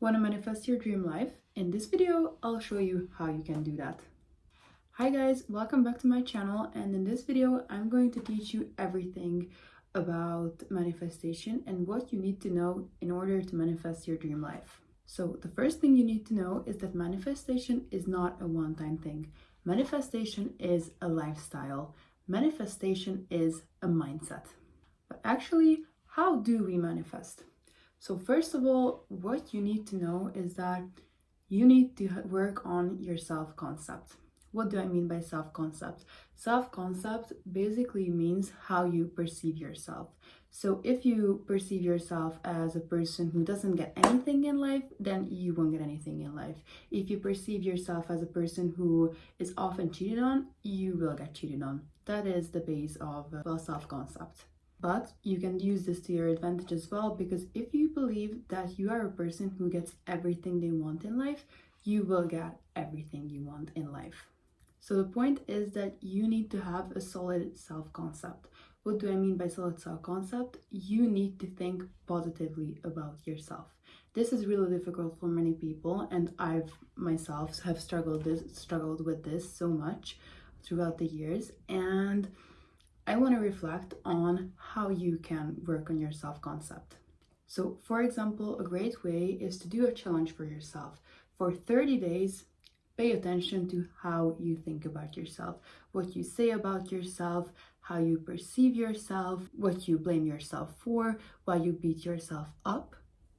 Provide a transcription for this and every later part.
Want to manifest your dream life? In this video, I'll show you how you can do that. Hi guys, welcome back to my channel, and in this video, I'm going to teach you everything about manifestation and what you need to know in order to manifest your dream life. So the first thing you need to know is that manifestation is not a one-time thing. Manifestation is a lifestyle. Manifestation is a mindset. But actually, how do we manifest? So first of all, what you need to know is that you need to work on your self-concept. What do I mean by self-concept? Self-concept basically means how you perceive yourself. So if you perceive yourself as a person who doesn't get anything in life, then you won't get anything in life. If you perceive yourself as a person who is often cheated on, you will get cheated on. That is the base of self-concept. But you can use this to your advantage as well, because if you believe that you are a person who gets everything they want in life, you will get everything you want in life. So the point is that you need to have a solid self-concept. What do I mean by solid self-concept? You need to think positively about yourself. This is really difficult for many people, and I've myself have struggled with this so much throughout the years, and I want to reflect on how you can work on your self-concept. So, for example, a great way is to do a challenge for yourself. For 30 days, pay attention to how you think about yourself, what you say about yourself, how you perceive yourself, what you blame yourself for, why you beat yourself up.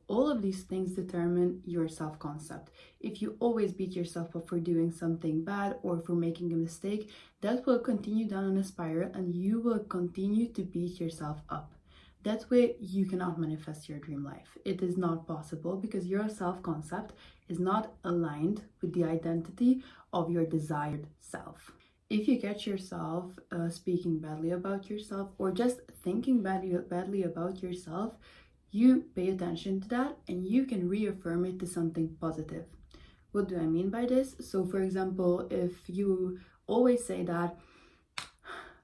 All of these things determine your self-concept. If you always beat yourself up for doing something bad or for making a mistake, that will continue down in a spiral and you will continue to beat yourself up. That way, you cannot manifest your dream life. It is not possible because your self-concept is not aligned with the identity of your desired self. If you catch yourself speaking badly about yourself or just thinking badly about yourself, you pay attention to that and you can reaffirm it to something positive. What do I mean by this? So for example, if you always say that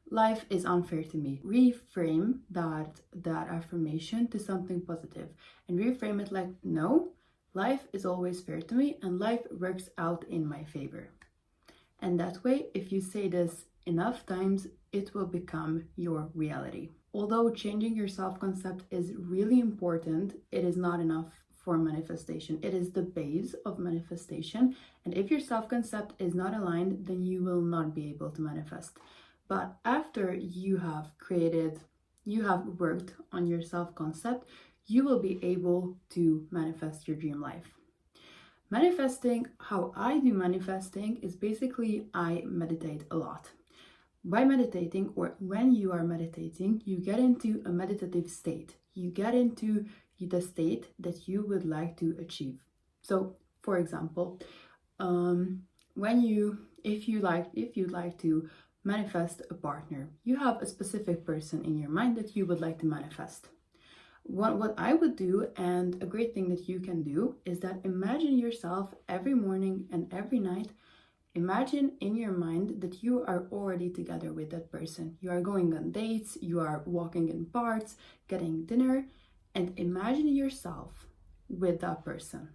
life is unfair to me, reframe that affirmation to something positive and reframe it like, no, life is always fair to me and life works out in my favor. And that way, if you say this enough times, it will become your reality. Although changing your self-concept is really important, it is not enough for manifestation. It is the base of manifestation. And if your self-concept is not aligned, then you will not be able to manifest. But after you have worked on your self-concept, you will be able to manifest your dream life. Manifesting, how I do manifesting is basically I meditate a lot. By meditating, or when you are meditating, you get into a meditative state. You get into the state that you would like to achieve. So, for example, if you'd like to manifest a partner, you have a specific person in your mind that you would like to manifest. What I would do, and a great thing that you can do, is that imagine yourself every morning and every night. Imagine in your mind that you are already together with that person. You are going on dates, you are walking in parks, getting dinner, and imagine yourself with that person.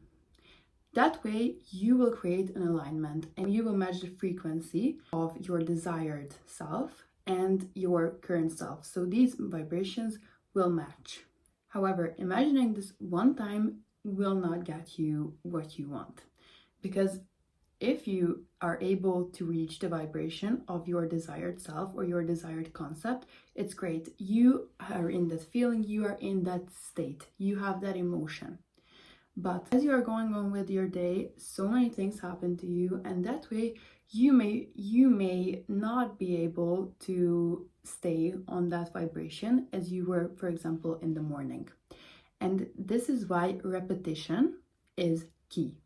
That way, you will create an alignment and you will match the frequency of your desired self and your current self. So these vibrations will match. However, imagining this one time will not get you what you want, because if you are able to reach the vibration of your desired self or your desired concept, it's great. You are in that feeling, you are in that state, you have that emotion. But as you are going on with your day, so many things happen to you, and that way you may not be able to stay on that vibration as you were, for example, in the morning. And this is why repetition is key.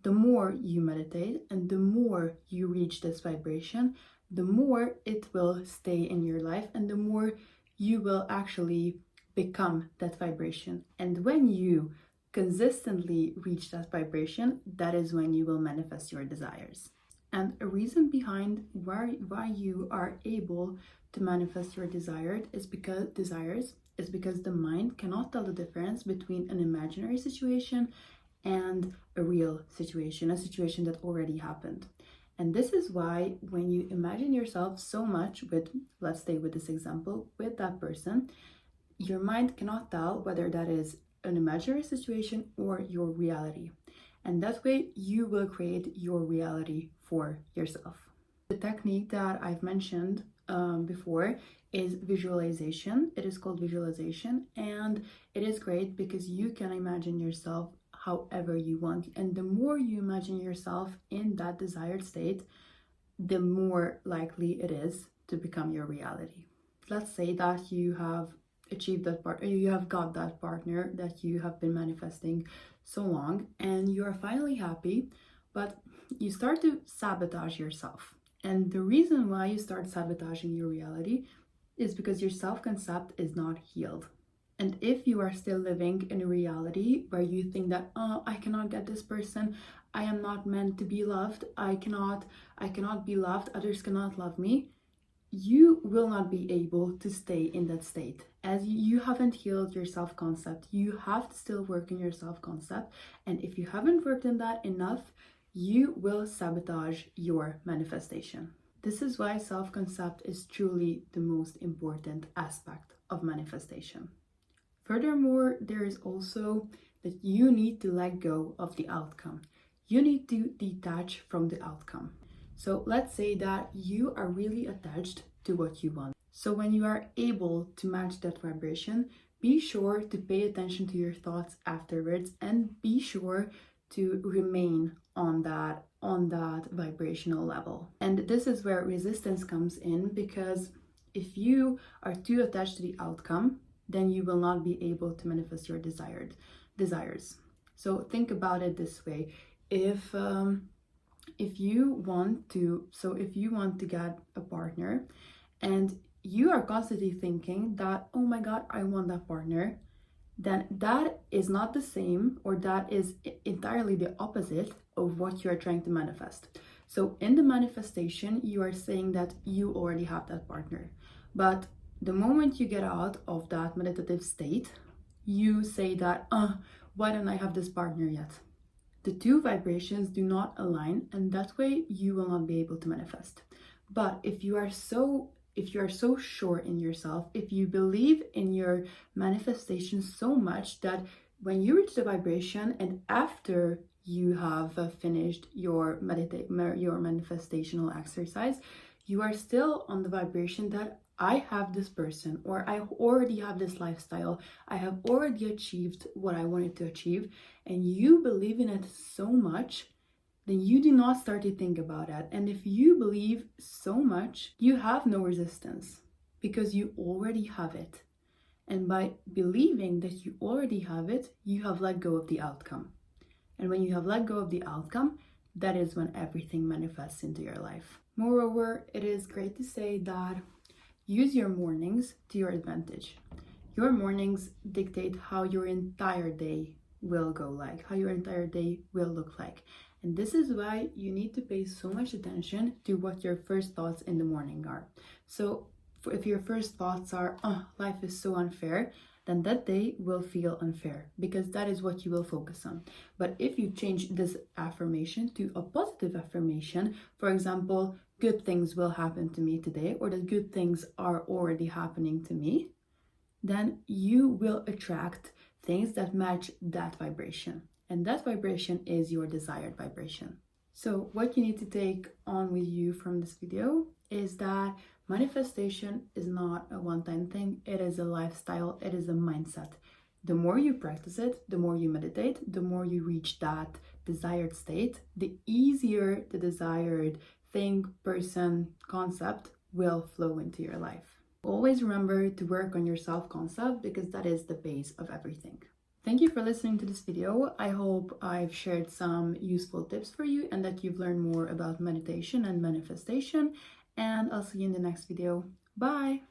The more you meditate and the more you reach this vibration, the more it will stay in your life and the more you will actually become that vibration. And when you consistently reach that vibration, that is when you will manifest your desires. And a reason behind why you are able to manifest your desires is because the mind cannot tell the difference between an imaginary situation and a real situation, a situation that already happened. And this is why when you imagine yourself so much with, let's stay with this example, with that person, your mind cannot tell whether that is an imaginary situation or your reality. And that way you will create your reality for yourself. The technique that I've mentioned before is visualization. It is called visualization, and it is great because you can imagine yourself however you want. And the more you imagine yourself in that desired state, the more likely it is to become your reality. Let's say that you have achieved that part, you have got that partner that you have been manifesting so long, and you are finally happy, but you start to sabotage yourself. And the reason why you start sabotaging your reality is because your self-concept is not healed. And if you are still living in a reality where you think that, oh, I cannot get this person, I am not meant to be loved, I cannot be loved, others cannot love me, you will not be able to stay in that state. As you haven't healed your self-concept, you have to still work on your self-concept. And if you haven't worked on that enough, you will sabotage your manifestation. This is why self-concept is truly the most important aspect of manifestation. Furthermore, there is also that you need to let go of the outcome. You need to detach from the outcome. So let's say that you are really attached to what you want. So when you are able to match that vibration, be sure to pay attention to your thoughts afterwards and be sure to remain on that vibrational level. And this is where resistance comes in, because if you are too attached to the outcome, then you will not be able to manifest your desires. So think about it this way. If you want to get a partner and you are constantly thinking that, oh my God, I want that partner, then that is not the same, or that is entirely the opposite of what you are trying to manifest. So in the manifestation, you are saying that you already have that partner. But the moment you get out of that meditative state, you say that, why don't I have this partner yet? The two vibrations do not align, and that way you will not be able to manifest. But if you are so sure in yourself, if you believe in your manifestation so much that when you reach the vibration and after you have finished your manifestational exercise, you are still on the vibration that I have this person, or I already have this lifestyle, I have already achieved what I wanted to achieve, and you believe in it so much, then you do not start to think about it. And if you believe so much, you have no resistance because you already have it. And by believing that you already have it, you have let go of the outcome. And when you have let go of the outcome, that is when everything manifests into your life. Moreover, it is great to say that use your mornings to your advantage. Your mornings dictate how your entire day will go like, how your entire day will look like. And this is why you need to pay so much attention to what your first thoughts in the morning are. So if your first thoughts are, oh, life is so unfair, then that day will feel unfair because that is what you will focus on. But if you change this affirmation to a positive affirmation, for example, good things will happen to me today, or that good things are already happening to me, then you will attract things that match that vibration. And that vibration is your desired vibration. So what you need to take on with you from this video is that manifestation is not a one-time thing. It is a lifestyle. It is a mindset. The more you practice it, the more you meditate, the more you reach that desired state, the easier the desired thing, person, concept will flow into your life. Always remember to work on your self-concept because that is the base of everything. Thank you for listening to this video. I hope I've shared some useful tips for you and that you've learned more about meditation and manifestation. And I'll see you in the next video. Bye!